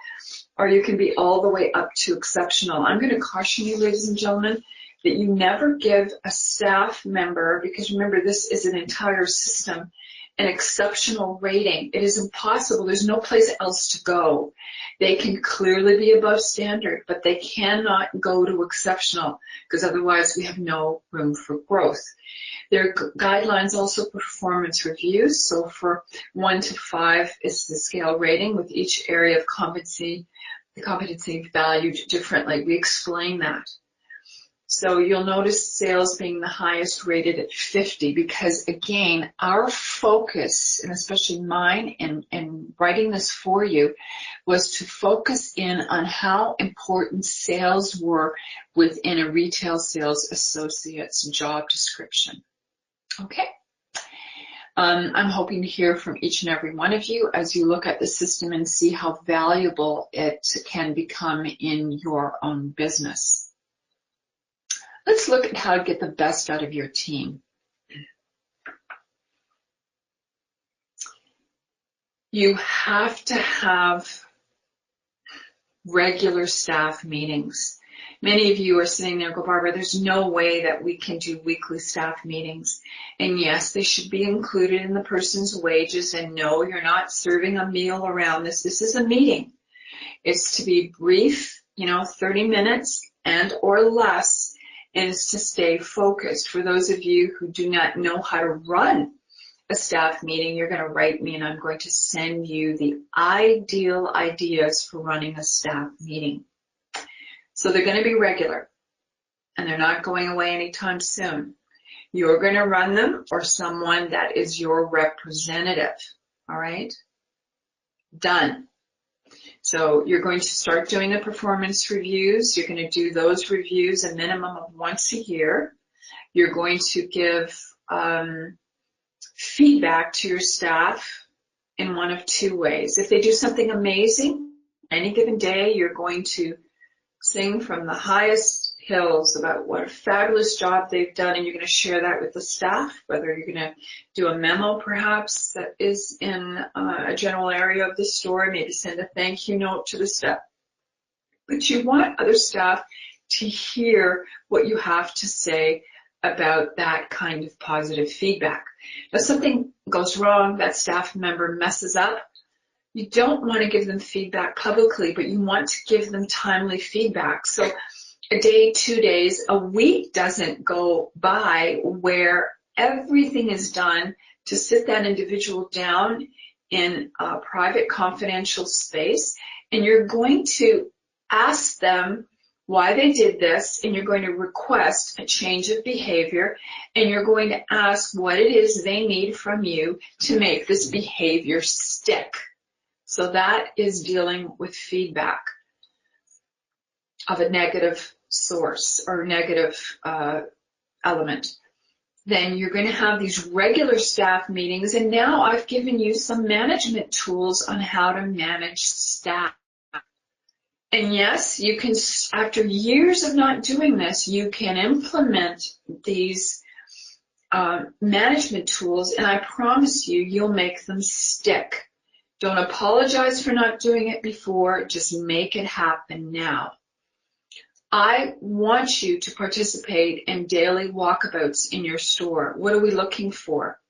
or you can be all the way up to exceptional. I'm going to caution you, ladies and gentlemen, that you never give a staff member, because remember this is an entire system, an exceptional rating. It is impossible. There's no place else to go. They can clearly be above standard, but they cannot go to exceptional because otherwise we have no room for growth. There are guidelines also for performance reviews. So for 1 to 5 is the scale rating with each area of competency, the competency valued differently. We explain that. So you'll notice sales being the highest rated at 50 because, again, our focus, and especially mine in writing this for you, was to focus in on how important sales were within a retail sales associate's job description. Okay. I'm hoping to hear from each and every one of you as you look at the system and see how valuable it can become in your own business. Let's look at how to get the best out of your team. You have to have regular staff meetings. Many of you are sitting there and go, Barbara, there's no way that we can do weekly staff meetings. And yes, they should be included in the person's wages. And no, you're not serving a meal around this. This is a meeting. It's to be brief, 30 minutes and or less. And it's to stay focused. For those of you who do not know how to run a staff meeting, you're going to write me and I'm going to send you the ideal ideas for running a staff meeting. So they're going to be regular and they're not going away anytime soon. You're going to run them or someone that is your representative. All right? Done. So you're going to start doing the performance reviews. You're going to do those reviews a minimum of once a year. You're going to give feedback to your staff in one of 2 ways. If they do something amazing, any given day, you're going to sing from the highest hills about what a fabulous job they've done, and you're going to share that with the staff, whether you're going to do a memo perhaps that is in a general area of the store, maybe send a thank you note to the staff. But you want other staff to hear what you have to say about that kind of positive feedback. If something goes wrong, that staff member messes up, you don't want to give them feedback publicly, but you want to give them timely feedback. So a day, 2 days, a week doesn't go by where everything is done to sit that individual down in a private, confidential space, and you're going to ask them why they did this, and you're going to request a change of behavior, and you're going to ask what it is they need from you to make this behavior stick. So that is dealing with feedback of a negative source or negative element. Then you're going to have these regular staff meetings, and now I've given you some management tools on how to manage staff. And yes, you can, after years of not doing this, you can implement these management tools, and I promise you, you'll make them stick. Don't apologize for not doing it before, just make it happen now. I want you to participate in daily walkabouts in your store. What are we looking for?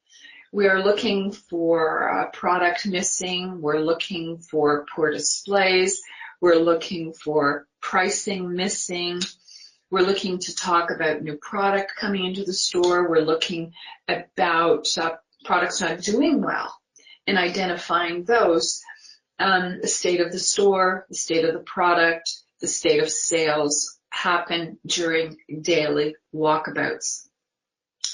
We are looking for product missing. We're looking for poor displays. We're looking for pricing missing. We're looking to talk about new product coming into the store. We're looking about products not doing well and identifying those. The state of the store, the state of the product, the state of sales happen during daily walkabouts.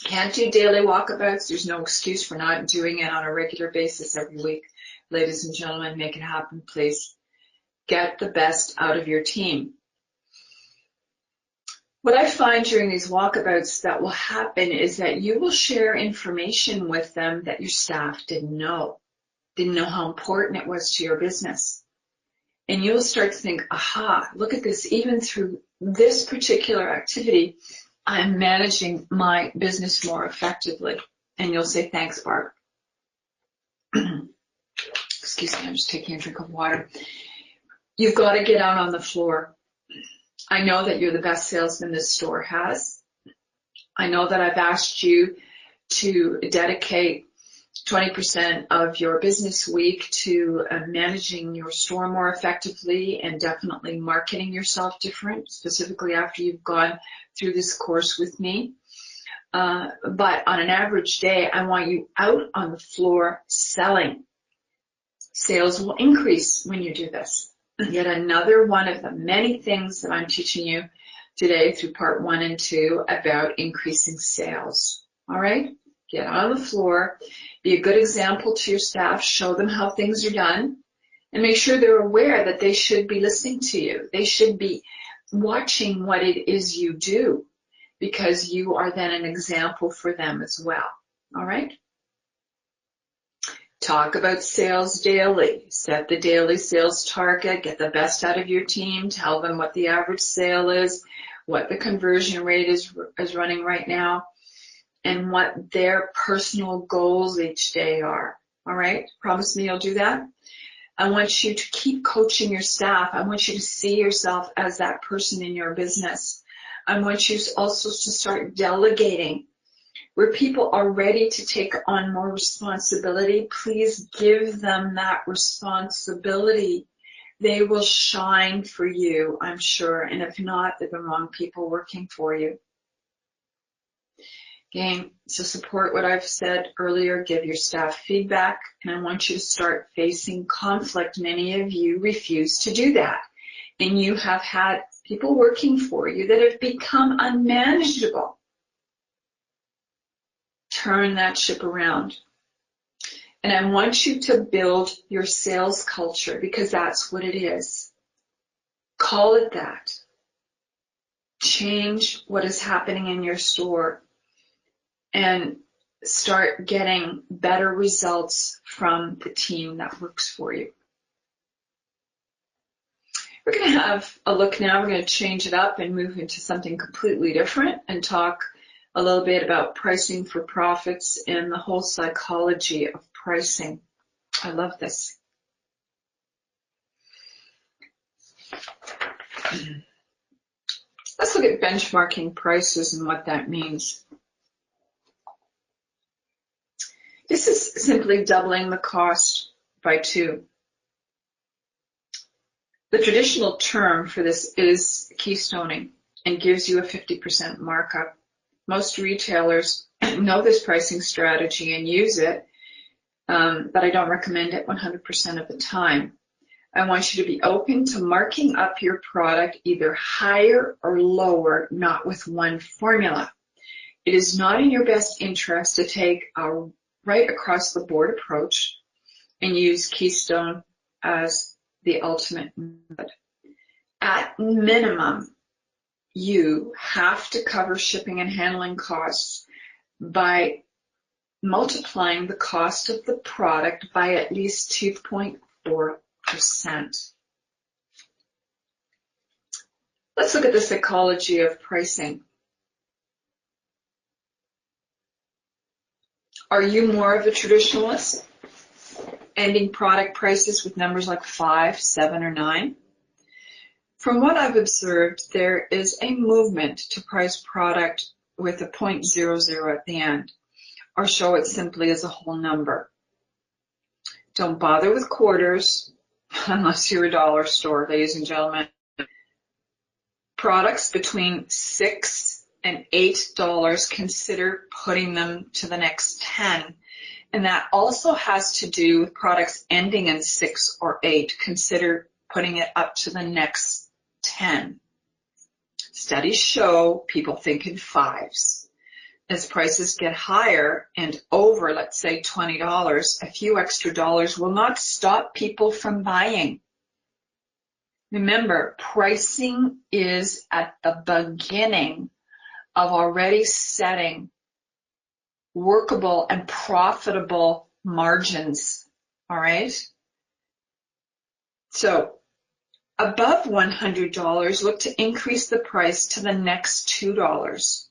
Can't do daily walkabouts. There's no excuse for not doing it on a regular basis every week. Ladies and gentlemen, make it happen, please. Get the best out of your team. What I find during these walkabouts that will happen is that you will share information with them that your staff didn't know how important it was to your business. And you'll start to think, aha, look at this, even through this particular activity, I'm managing my business more effectively. And you'll say, thanks, Barb. Excuse me, I'm just taking a drink of water. You've got to get out on the floor. I know that you're the best salesman this store has. I know that I've asked you to dedicate 20% of your business week to managing your store more effectively and definitely marketing yourself different, specifically after you've gone through this course with me. But on an average day, I want you out on the floor selling. Sales will increase when you do this. Yet another one of the many things that I'm teaching you today through part 1 and 2 about increasing sales. All right? Get on the floor, be a good example to your staff, show them how things are done, and make sure they're aware that they should be listening to you. They should be watching what it is you do, because you are then an example for them as well. All right? Talk about sales daily. Set the daily sales target. Get the best out of your team. Tell them what the average sale is, what the conversion rate is running right now, and what their personal goals each day are. All right? Promise me you'll do that. I want you to keep coaching your staff. I want you to see yourself as that person in your business. I want you also to start delegating. Where people are ready to take on more responsibility, please give them that responsibility. They will shine for you, I'm sure. And if not, they're the wrong people working for you. Again, to support what I've said earlier, give your staff feedback. And I want you to start facing conflict. Many of you refuse to do that. And you have had people working for you that have become unmanageable. Turn that ship around. And I want you to build your sales culture, because that's what it is. Call it that. Change what is happening in your store and start getting better results from the team that works for you. We're going to have a look now. We're going to change it up and move into something completely different and talk a little bit about pricing for profits and the whole psychology of pricing. I love this. Let's look at benchmarking prices and what that means. This is simply doubling the cost by 2. The traditional term for this is keystoning and gives you a 50% markup. Most retailers know this pricing strategy and use it, but I don't recommend it 100% of the time. I want you to be open to marking up your product either higher or lower, not with one formula. It is not in your best interest to take a right across the board approach and use Keystone as the ultimate method. At minimum, you have to cover shipping and handling costs by multiplying the cost of the product by at least 2.4%. Let's look at the psychology of pricing. Are you more of a traditionalist, ending product prices with numbers like 5, 7, or 9? From what I've observed, there is a movement to price product with a 0.00 at the end, or show it simply as a whole number. Don't bother with quarters unless you're a dollar store, ladies and gentlemen. Products between $6 and $8, consider putting them to the next 10. And that also has to do with products ending in 6 or 8. Consider putting it up to the next 10. Studies show people think in 5s. As prices get higher and over, let's say $20, a few extra dollars will not stop people from buying. Remember, pricing is at the beginning of already setting workable and profitable margins, all right? So above $100, look to increase the price to the next $2.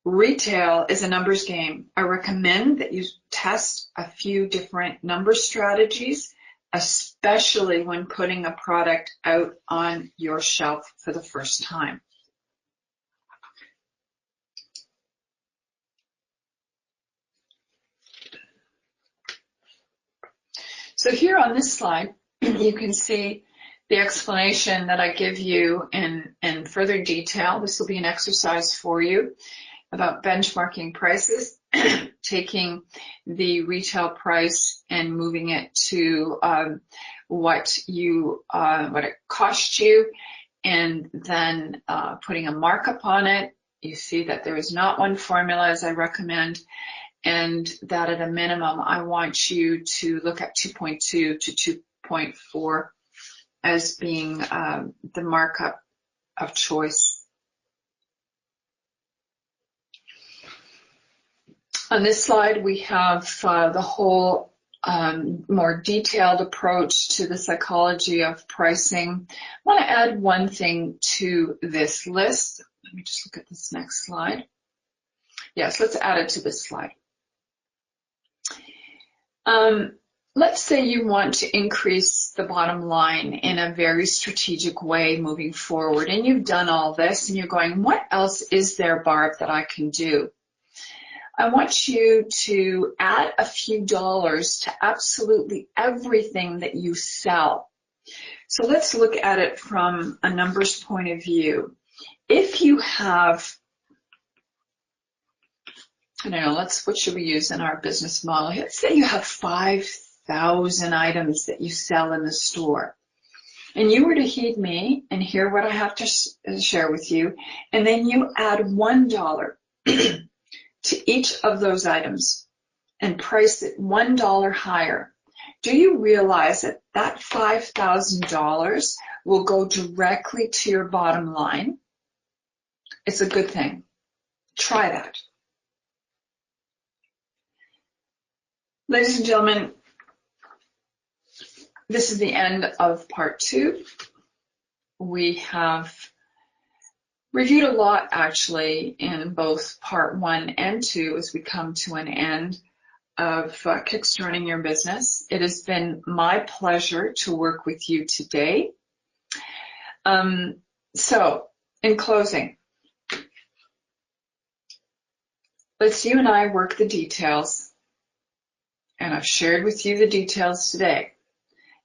Retail is a numbers game. I recommend that you test a few different number strategies, especially when putting a product out on your shelf for the first time. So here on this slide, you can see the explanation that I give you in further detail. This will be an exercise for you about benchmarking prices, taking the retail price and moving it to what it cost you, and then putting a markup on it. You see that there is not one formula, as I recommend, and that at a minimum, I want you to look at 2.2 to 2.4 as being the markup of choice. On this slide, we have the whole more detailed approach to the psychology of pricing. I want to add one thing to this list. Let me just look at this next slide. Yes, let's add it to this slide. Let's say you want to increase the bottom line in a very strategic way moving forward, and you've done all this, and you're going, what else is there, Barb, that I can do? I want you to add a few dollars to absolutely everything that you sell. So let's look at it from a numbers point of view. If you have, I don't know, what should we use in our business model? Let's say you have 5,000 items that you sell in the store. And you were to heed me and hear what I have to share with you, and then you add $1 to each of those items and price it $1 higher. Do you realize that that $5,000 will go directly to your bottom line? It's a good thing. Try that. Ladies and gentlemen, this is the end of part 2. We have reviewed a lot, actually, in both part 1 and 2 as we come to an end of kickstarting your business. It has been my pleasure to work with you today. So, in closing, let's you and I work the details, and I've shared with you the details today,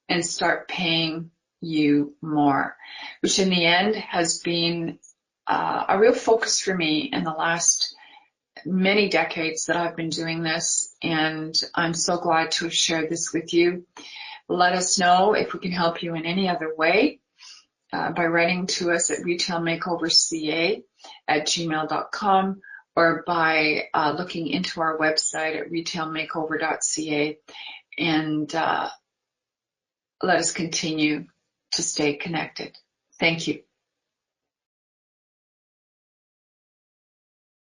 and start paying you more, which in the end has been a real focus for me in the last many decades that I've been doing this, and I'm so glad to have shared this with you. Let us know if we can help you in any other way by writing to us at retailmakeoverca@gmail.com or by looking into our website at retailmakeover.ca, and let us continue to stay connected. Thank you.